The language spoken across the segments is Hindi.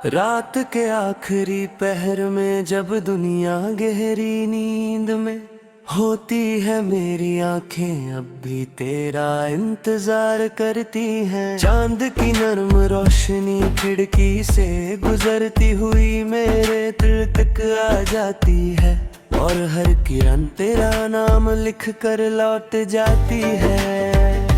रात के आखिरी पहर में जब दुनिया गहरी नींद में होती है, मेरी आंखें अब भी तेरा इंतजार करती हैं। चांद की नरम रोशनी खिड़की से गुजरती हुई मेरे दिल तक आ जाती है, और हर किरण तेरा नाम लिख कर लौट जाती है।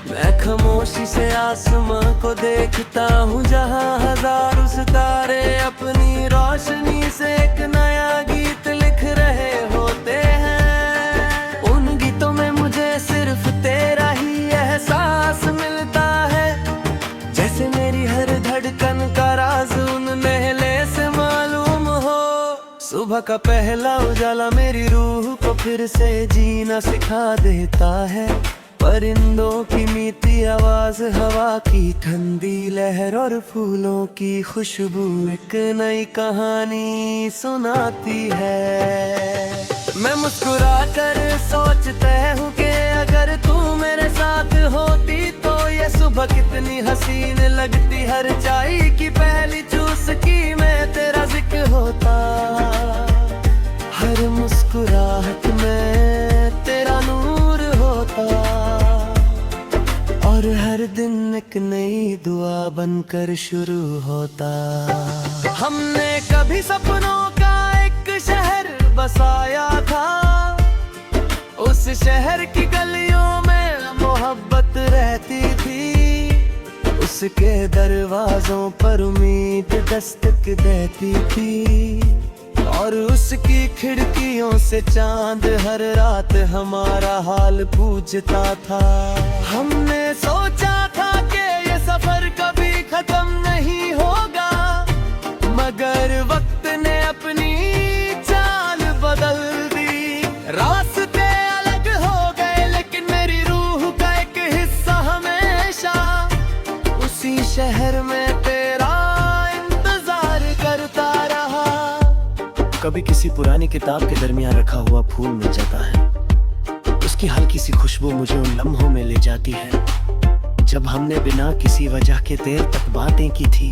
मैं खामोशी से आसमां को देखता हूँ, जहाँ हजारों सितारे अपनी रोशनी से एक नया गीत लिख रहे होते हैं। उन गीतों में मुझे सिर्फ तेरा ही एहसास मिलता है, जैसे मेरी हर धड़कन का राज उन नहले से मालूम हो। सुबह का पहला उजाला मेरी रूह को फिर से जीना सिखा देता है। परिंदों की मीठी आवाज, हवा की ठंडी लहर और फूलों की खुशबू एक नई कहानी सुनाती है। मैं मुस्कुरा कर सोचता हूँ कि अगर तू मेरे साथ होती तो ये सुबह कितनी हसीन लगती। हर चाय की पहली चुस्की में तेरा जिक्र होता, हर मुस्कुराहट में तेरा नूर होता, और हर दिन एक नई दुआ बनकर शुरू होता। हमने कभी सपनों का एक शहर बसाया था, उस शहर की गलियों में मोहब्बत रहती थी, उसके दरवाजों पर उम्मीद दस्तक देती थी, और उसकी खिड़कियों से चांद हर रात हमारा हाल पूछता था। हमने सोचा था कि ये सफर कभी खत्म नहीं होगा, मगर वक्त ने अपनी चाल बदल दी। रास्ते अलग हो गए, लेकिन मेरी रूह का एक हिस्सा हमेशा उसी शहर में तेरा इंतजार करता रहा। कभी किसी पुरानी किताब के दरमियान रखा हुआ फूल मिल जाता है, उसकी हल्की सी खुशबू मुझे उन लम्हों में ले जाती है जब हमने बिना किसी वजह के देर तक बातें की थी।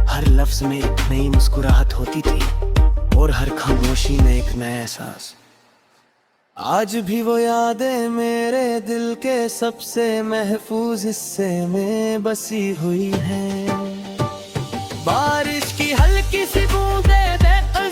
हर लफ्ज में एक नई मुस्कुराहट होती थी, और हर खामोशी में एक नया एहसास। आज भी वो यादें मेरे दिल के सबसे महफूज हिस्से में बसी हुई हैं। बारिश की हल्की सी बूंदें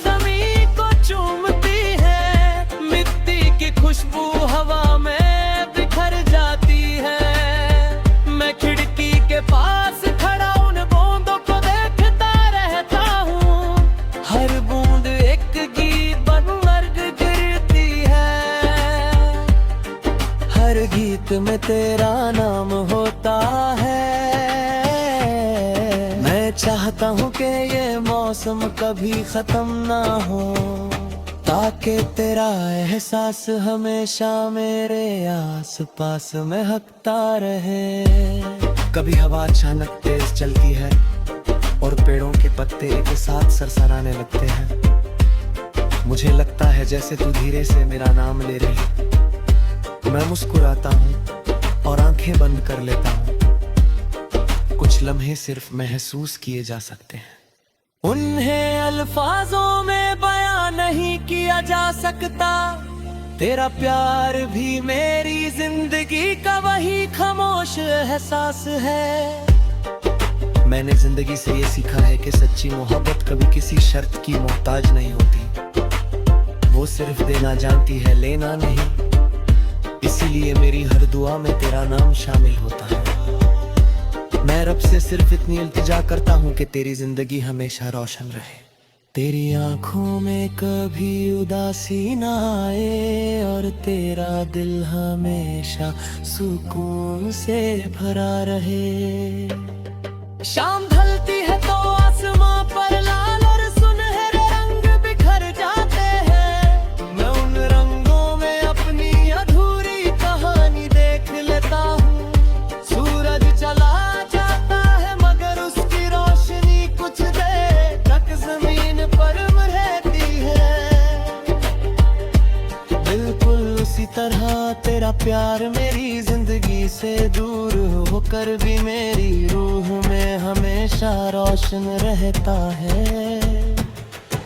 जमीन को चूमती है, मिट्टी की खुशबू हवा में बिखर जाती है। मैं खिड़की के पास खड़ा उन बूंदों को देखता रहता हूँ, हर बूंद एक गीत बनकर गिरती है, हर गीत में तेरा नाम होता है। मैं चाहता हूँ कि ये मौसम कभी खत्म ना हो, ताकि तेरा एहसास हमेशा मेरे आस पास महकता रहे। कभी हवा अचानक तेज चलती है और पेड़ों के पत्ते एक साथ सरसराने लगते हैं। मुझे लगता है जैसे तू धीरे से मेरा नाम ले रही। मैं मुस्कुराता हूँ और आंखें बंद कर लेता हूँ। कुछ लम्हे सिर्फ महसूस किए जा सकते हैं, उन्हें अल्फाजों में बयां नहीं किया जा सकता। तेरा प्यार भी मेरी जिंदगी का वही खामोश एहसास है। मैंने जिंदगी से ये सीखा है कि सच्ची मोहब्बत कभी किसी शर्त की मोहताज नहीं होती, वो सिर्फ देना जानती है, लेना नहीं। इसीलिए मेरी हर दुआ में तेरा नाम शामिल होता है। मैं रब से सिर्फ इतनी इल्तिजा करता हूँ कि तेरी जिंदगी हमेशा रोशन रहे। तेरी आंखों में कभी उदासी ना आए, और तेरा दिल हमेशा सुकून से भरा रहे। शाम ढलती है तो आसमां पर लाल और सुनहरे रंग बिखर जाते हैं। मैं उन रंगों में अपनी अधूरी कहानी देख लेता हूँ। सूरज चला जाता है, मगर उसकी रोशनी कुछ देर तक जमीन पर रहती है, बिल्कुल उसी तरह तेरा प्यार मेरी जिंदगी से दूर होकर भी मेरी रूह में हमेशा रोशन रहता है।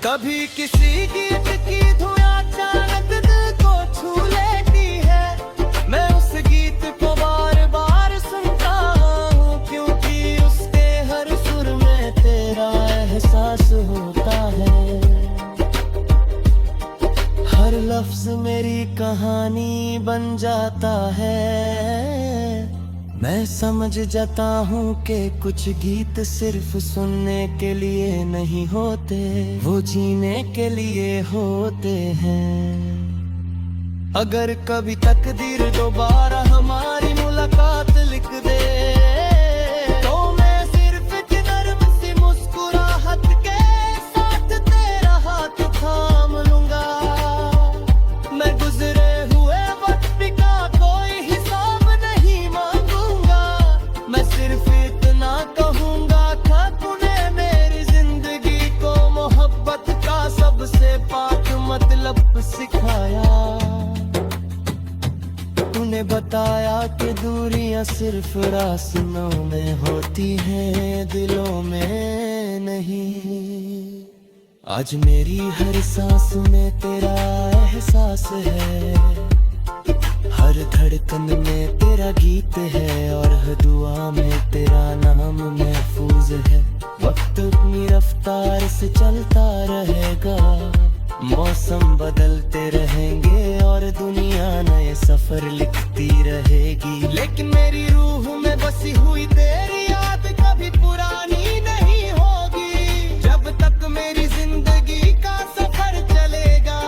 कभी किसी गीत की धुन अचानक दिल को छू लेती है, मैं उस गीत को बार बार सुनता हूँ, क्योंकि उसके हर सुर में तेरा एहसास होता है। हर लफ्ज मेरी कहानी बन जाता है। मैं समझ जाता हूँ कि कुछ गीत सिर्फ सुनने के लिए नहीं होते, वो जीने के लिए होते हैं। अगर कभी तकदीर दोबारा हमारी मुलाकात लिख दे, तो मैं सिर्फ एक नर्म सी मुस्कुराहट के साथ तेरा हाथ थाम लूंगा। मैं गुजरे हुए वक्त का कोई हिसाब नहीं मांगूंगा, मैं सिर्फ इतना कहूंगा था तूने मेरी जिंदगी को मोहब्बत का सबसे पाक मतलब सिखाया। तूने बताया कि दूरियां सिर्फ रास्तों में होती हैं, दिलों में नहीं। आज मेरी हर सांस में तेरा एहसास है, हर धड़कन में तेरा गीत है, और हर दुआ में तेरा नाम महफूज है। वक्त अपनी रफ्तार से चलता रहेगा, मौसम बदलते रहेंगे और दुनिया नए सफर लिखती रहेगी, लेकिन मेरी रूह में बसी हुई तेरी याद कभी पुरानी नहीं होगी। जब तक मेरी जिंदगी का सफर चलेगा,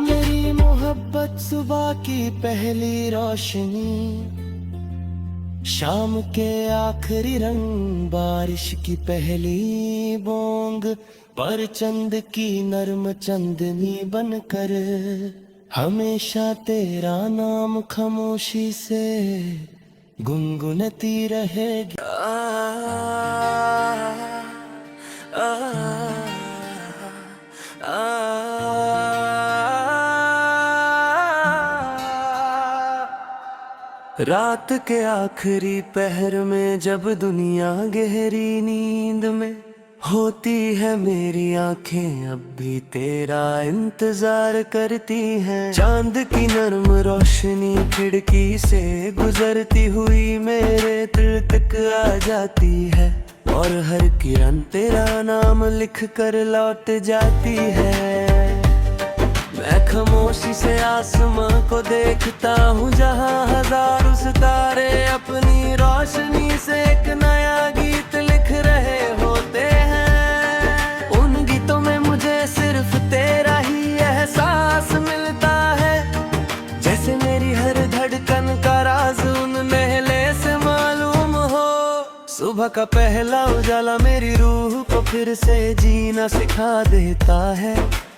मेरी मोहब्बत सुबह की पहली रोशनी, शाम के आखिरी रंग, बारिश की पहली बूंद, पर चंद की नर्म चंदनी बनकर हमेशा तेरा नाम खामोशी से गुनगुनती रहेगी। रात के आखिरी पहर में जब दुनिया गहरी नींद में होती है, मेरी आंखें अब भी तेरा इंतजार करती हैं। चांद की नर्म रोशनी खिड़की से गुजरती हुई मेरे दिल तक आ जाती है, और हर किरण तेरा नाम लिख कर लौट जाती है। मैं खामोशी से आसमां को देखता हूँ, जहाँ हजारों सितारे अपनी रोशनी से एक नया गीत लिख रहे होते हैं। उन गीतों में मुझे सिर्फ तेरा ही एहसास मिलता है, जैसे मेरी हर धड़कन का राज उन महले से मालूम हो। सुबह का पहला उजाला मेरी रूह को फिर से जीना सिखा देता है,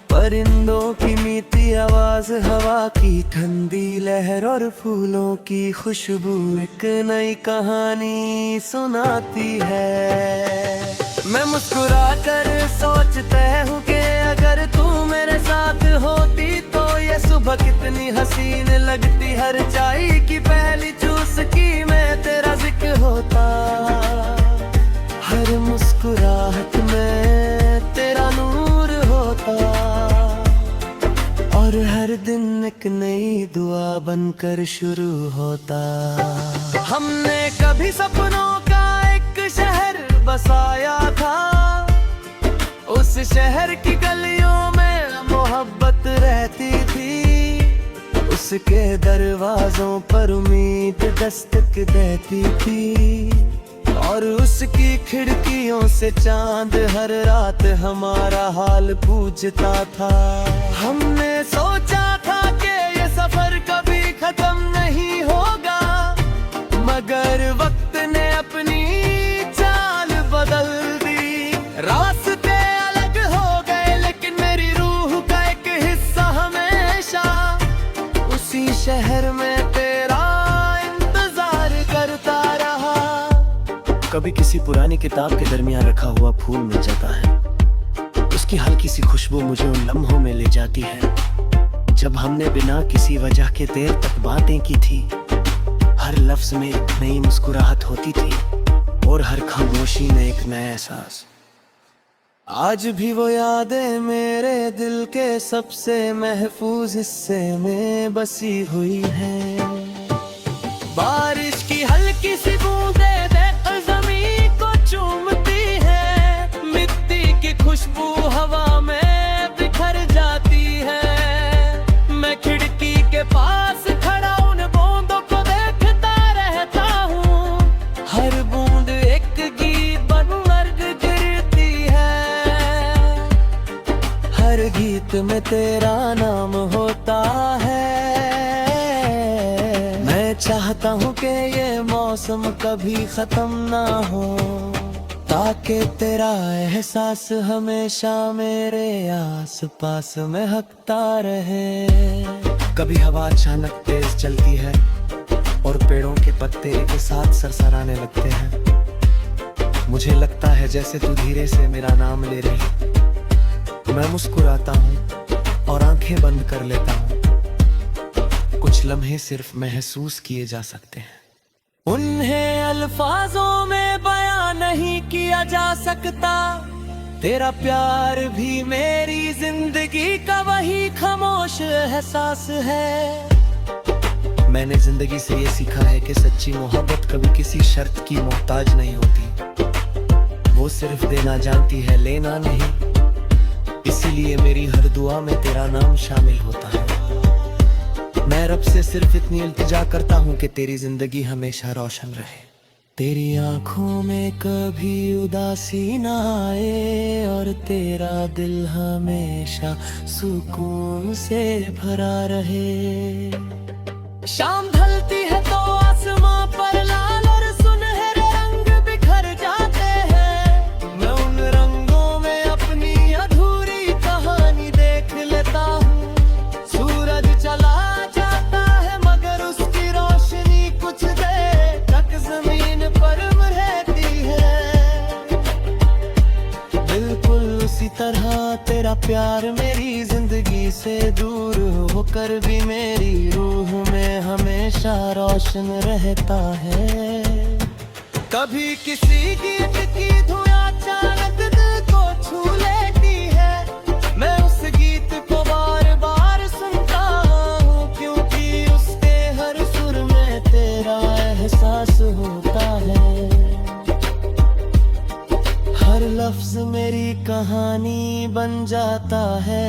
परिंदों की मीठी आवाज, हवा की ठंडी लहर और फूलों की खुशबू एक नई कहानी सुनाती है। मैं मुस्कुरा कर सोचता हूँ कि अगर तू मेरे साथ होती तो ये सुबह कितनी हसीन लगती। हर चाय की पहली चुस्की में तेरा जिक्र होता, हर मुस्कुराहट में तेरा नूर होता, और हर दिन एक नई दुआ बनकर शुरू होता। हमने कभी सपनों का एक शहर बसाया था, उस शहर की गलियों में मोहब्बत रहती थी, उसके दरवाजों पर उम्मीद दस्तक देती थी, और उसकी खिड़कियों से चांद हर रात हमारा हाल पूछता था। हमने सोचा था कि ये सफर कभी खत्म नहीं होगा, मगर वक्त ने अपनी चाल बदल दी। रास्ते अलग हो गए, लेकिन मेरी रूह का एक हिस्सा हमेशा उसी शहर में तेरा इंतजार करता रहा। कभी किसी पुरानी किताब के दरमियान रखा हुआ फूल मिल जाता है, उसकी हल्की सी खुशबू मुझे उन लम्हों में ले जाती है जब हमने बिना किसी वजह के देर तक बातें की थी। हर लफ्ज में एक नई मुस्कुराहट होती थी और हर खामोशी में एक नया एहसास। आज भी वो यादें मेरे दिल के सबसे महफूज हिस्से में बसी हुई हैं। बारिश की हल्की सी बूंदें देख ज़मीं को चूमती है, मिट्टी की खुशबू हवा में बिखर जाती है। मैं खिड़की के पास खड़ा उन बूंदों को देखता रहता हूँ, हर बूंद एक गीत बनकर गिरती है। हर गीत में तेरा नाम होता है। मैं चाहता हूँ कि ये मौसम कभी खत्म ना हो, ताकि तेरा एहसास हमेशा मेरे आस पास महकता रहे। कभी हवा अचानक तेज चलती है और पेड़ों के पत्ते एक साथ सरसराने लगते हैं। मुझे लगता है जैसे तू धीरे से मेरा नाम ले रही। मैं मुस्कुराता हूँ और आंखें बंद कर लेता हूँ। कुछ लम्हे सिर्फ महसूस किए जा सकते हैं। उन्हें अल्फाजों में बयां नहीं किया जा सकता। तेरा प्यार भी मेरी जिंदगी का वही खामोश एहसास है। मैंने जिंदगी से ये सीखा है कि सच्ची मोहब्बत कभी किसी शर्त की मोहताज नहीं होती। वो सिर्फ देना जानती है, लेना नहीं। इसीलिए मेरी हर दुआ में तेरा नाम शामिल होता है। मैं रब से सिर्फ इतनी इल्तिजा करता हूँ कि तेरी जिंदगी हमेशा रोशन रहे। तेरी आंखों में कभी उदासी ना आए और तेरा दिल हमेशा सुकून से भरा रहे। शाम ढलती है तो आसमां पर लाल और सुनहरे रंग बिखर जाते हैं। मैं उन रंगों में अपनी अधूरी कहानी देख लेता हूँ। सूरज चला जाता है मगर उसकी रोशनी कुछ देर तक जमीन पर रहती है। बिल्कुल उसी तरह तेरा प्यार मेरी जिंदगी से दूर होकर भी मेरी रूह में हमेशा रोशन रहता है। कभी किसी गीत की धुन अचानक दिल को छू लेती है। मैं उस गीत को बार बार सुनता हूँ, क्योंकि उसके हर सुर में तेरा एहसास होता है। हर लफ्ज मेरी कहानी बन जाता है।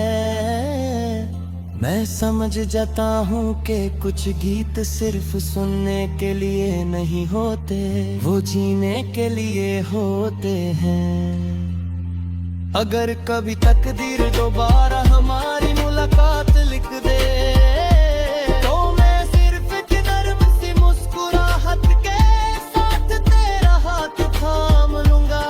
मैं समझ जाता हूँ कि कुछ गीत सिर्फ सुनने के लिए नहीं होते, वो जीने के लिए होते हैं। अगर कभी तकदीर दोबारा हमारी मुलाकात लिख दे, तो मैं सिर्फ एक नर्म सी मुस्कुराहट के साथ तेरा हाथ थाम लूंगा।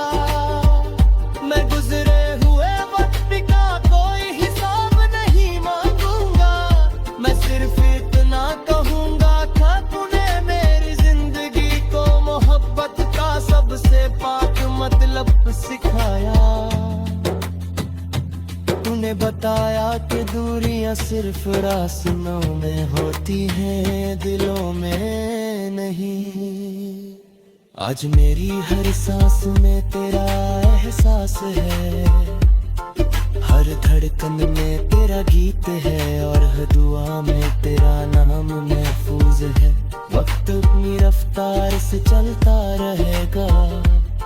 मैं गुजरे हुए वक्त का कोई हिसाब नहीं मांगूंगा। मैं सिर्फ इतना कहूंगा कि तूने मेरी जिंदगी को मोहब्बत का सबसे पाक मतलब सिखाया। तूने बताया कि दूरियां सिर्फ रास्तों में होती हैं, दिलों में नहीं। आज मेरी हर सांस में तेरा एहसास है, हर धड़कन में तेरा गीत है और हर दुआ में तेरा नाम महफूज है। वक्त अपनी रफ्तार से चलता रहेगा,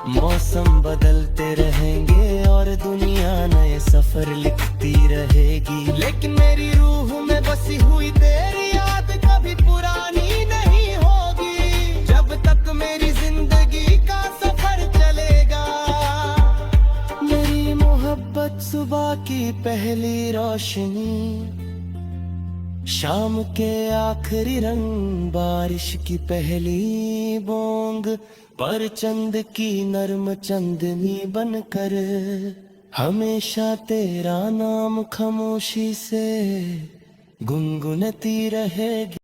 मौसम बदलते रहेंगे और दुनिया नए सफर लिखती रहेगी। लेकिन मेरी रूह में बसी हुई तेरी याद कभी पुरानी नहीं होगी, जब तक मेरी जिंदगी का सफर चलेगा। मेरी मोहब्बत सुबह की पहली रोशनी, शाम के आखिरी रंग, बारिश की पहली बूंद, पर चंद की नर्म चंदनी बनकर हमेशा तेरा नाम खामोशी से गुनगुनाती रहेगी।